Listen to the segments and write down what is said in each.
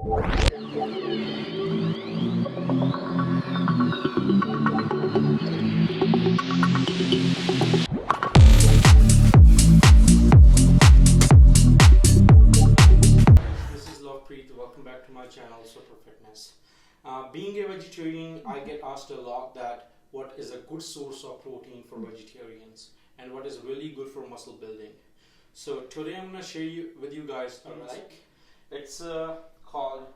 Welcome back to my channel, Super Fitness. Being a vegetarian, I get asked a lot that what is a good source of protein for vegetarians and what is really good for muscle building. So today I'm going to share with you guys a recipe. It's called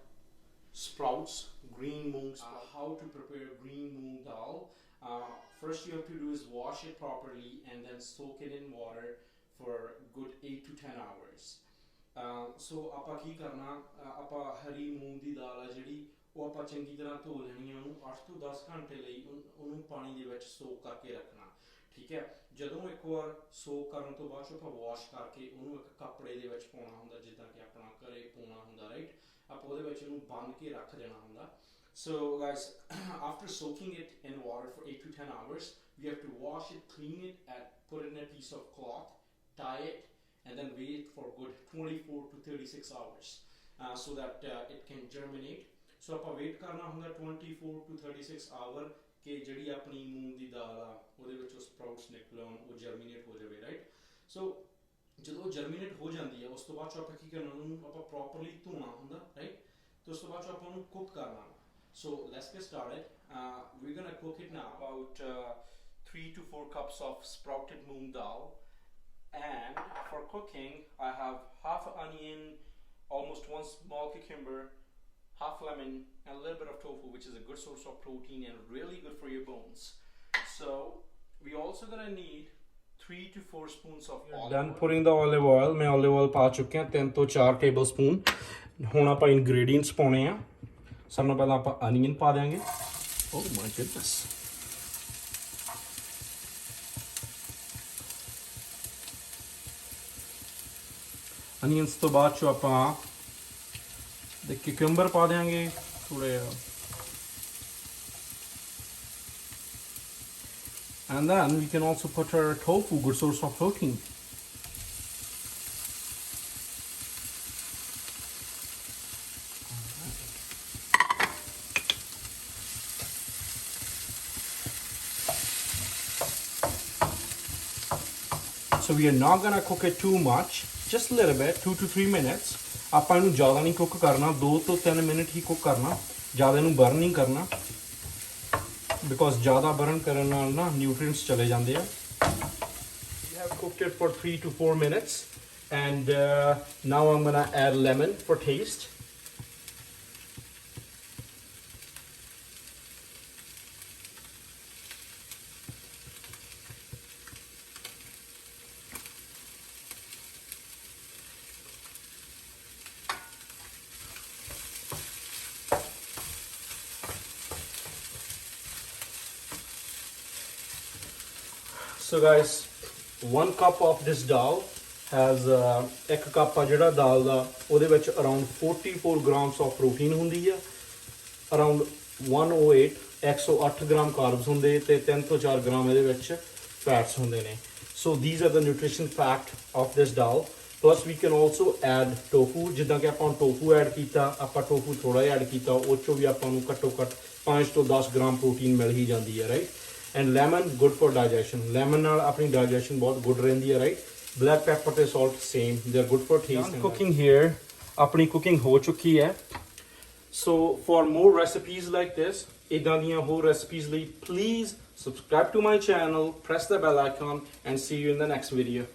sprouts, green moong sprouts. How to prepare green moong dal. First you have to do is wash it properly and then soak it in water for good 8 to 10 hours. ਸੋ ਆਪਾਂ ਕੀ ਕਰਨਾ, ਆਪਾਂ ਹਰੀ ਮੂੰਗ ਦੀ ਦਾਲ ਆ ਜਿਹੜੀ ਉਹ ਆਪਾਂ ਚੰਗੀ ਤਰ੍ਹਾਂ ਧੋ ਲੈਣੀ ਹੈ, ਉਹਨੂੰ 8 ਤੋਂ 10 ਘੰਟੇ ਲਈ ਉਹਨੂੰ ਪਾਣੀ ਦੇ ਵਿੱਚ ਸੋਕ ਕਰਕੇ ਰੱਖਣਾ, ਠੀਕ ਹੈ। ਜਦੋਂ ਇੱਕ ਵਾਰ ਸੋਕ ਕਰਨ ਤੋਂ ਬਾਅਦ ਆਪਾਂ ਵਾਸ਼ ਕਰਕੇ ਉਹਨੂੰ ਇੱਕ ਕੱਪੜੇ ਦੇ ਵਿੱਚ ਪਾਉਣਾ ਹੁੰਦਾ, ਜਿੱਦਾਂ ਕਿ ਆਪਣਾ ਘਰੇ ਪਾਉਣਾ ਹੁੰਦਾ, ਰਾਈਟ। ਆਪਾਂ ਉਹਦੇ ਵਿੱਚ ਇਹਨੂੰ ਬੰਨ੍ਹ ਕੇ ਰੱਖ ਦੇਣਾ ਹੁੰਦਾ। So guys, after soaking it in water for 8 to 10 hours, we have to wash it, clean it, and put it in a piece of cloth, tie it, and then wait for good 24 to 36 hours so that it can germinate. So ਆਪਾਂ wait ਕਰਨਾ ਹੁੰਦਾ 24 to 36 hour ਕਿ ਜਿਹੜੀ ਆਪਣੀ ਮੂੰਗ ਦੀ ਦਾਲ ਆ ਉਹਦੇ ਵਿੱਚੋਂ sprouts ਨਿਕਲਣ, ਉਹ ਜਰਮੀਨੇਟ ਹੋ ਜਾਵੇ, ਰਾਈਟ। ਸੋ ਜਦੋਂ ਜਰਮੀਨੇਟ ਹੋ ਜਾਂਦੀ ਹੈ ਉਸ ਤੋਂ ਬਾਅਦ ਆਪਾਂ ਕੀ ਕਰਨਾ, ਉਹਨੂੰ ਆਪਾਂ ਪ੍ਰੋਪਰਲੀ ਧੋਣਾ ਹੁੰਦਾ, ਰਾਈਟ। ਤੇ ਉਸ ਤੋਂ ਬਾਅਦ ਆਪਾਂ ਉਹਨੂੰ ਕੁੱਕ ਕਰਨਾ। So let's get started. We're gonna cook it now. About 3 to 4 cups of sprouted moong dal. And for cooking, I have half an onion, almost 1 small cucumber, half lemon, and a little bit of tofu, which is a good source of protein and really good for your bones. So we also gonna need 3 to 4 spoons of olive oil. Done putting the olive oil. मैं olive oil पा चुके हैं 3 to 4 tablespoon. ਹੁਣ ਆਪਾਂ ingredients ਪਾਉਣੇ ਆ। ਸਭ ਤੋਂ ਪਹਿਲਾਂ ਆਪਾਂ onion ਪਾ ਦੇਾਂਗੇ। Oh my goodness. Onions ਤੋਂ ਬਾਅਦ ਚੋਂ ਆਪਾਂ ਦੇ cucumber ਪਾ ਦੇਾਂਗੇ ਥੋੜੇ। And then we can also put our tofu, good source of protein. So we are not gonna cook it too much, just a little bit, 2 to 3 minutes. ਆਪਾਂ ਇਹਨੂੰ ਜ਼ਿਆਦਾ ਨਹੀਂ ਕੁੱਕ ਕਰਨਾ, 2 ਤੋਂ 3 ਮਿੰਟ ਹੀ ਕੁੱਕ ਕਰਨਾ, ਜ਼ਿਆਦਾ ਇਹਨੂੰ ਬਰਨ ਨਹੀਂ ਕਰਨਾ, ਬਿਕੋਜ਼ ਜ਼ਿਆਦਾ ਬਰਨ ਕਰਨ ਨਾਲ ਨਾ ਨਿਊਟ੍ਰੀਐਂਟਸ ਚਲੇ ਜਾਂਦੇ ਆ। We have cooked it for 3 to 4 minutes and now I'm gonna add lemon for taste. So guys, 1 cup of this dal has 1 cup ਆ ਜਿਹੜਾ ਦਾਲ ਦਾ ਉਹਦੇ ਵਿੱਚ around 44 grams of protein ਹੁੰਦੀ ਆ, around 108 ਗ੍ਰਾਮ carbs ਹੁੰਦੇ ਤੇ 3 ਤੋਂ 4 ਗ੍ਰਾਮ ਇਹਦੇ ਵਿੱਚ fats ਹੁੰਦੇ ਨੇ। So these are the nutrition fact of this dal. Plus we can also add tofu, ਜਿੱਦਾਂ ਕਿ ਆਪਾਂ tofu add ਕੀਤਾ, ਆਪਾਂ tofu ਥੋੜਾ ਜਿਹਾ add ਕੀਤਾ, ਉਹ ਚੋਂ ਵੀ ਆਪਾਂ ਨੂੰ ਘੱਟੋ ਘੱਟ 5 ਤੋਂ 10 ਗ੍ਰਾਮ protein ਮਿਲ ਹੀ ਜਾਂਦੀ ਹੈ, right? And lemon good for digestion. Lemon ਨਾਲ ਆਪਣੀ digestion ਬਹੁਤ good ਰਹਿੰਦੀ ਹੈ, right? Black pepper ਤੇ salt same, they are good for taste. Cooking here, ਆਪਣੀ cooking ਹੋ ਚੁੱਕੀ ਹੈ। So for more recipes like this, ਇਦਾਂ ਦੀਆਂ ਹੋਰ recipes ਲਈ please subscribe to my channel, press the bell icon and see you in the next video.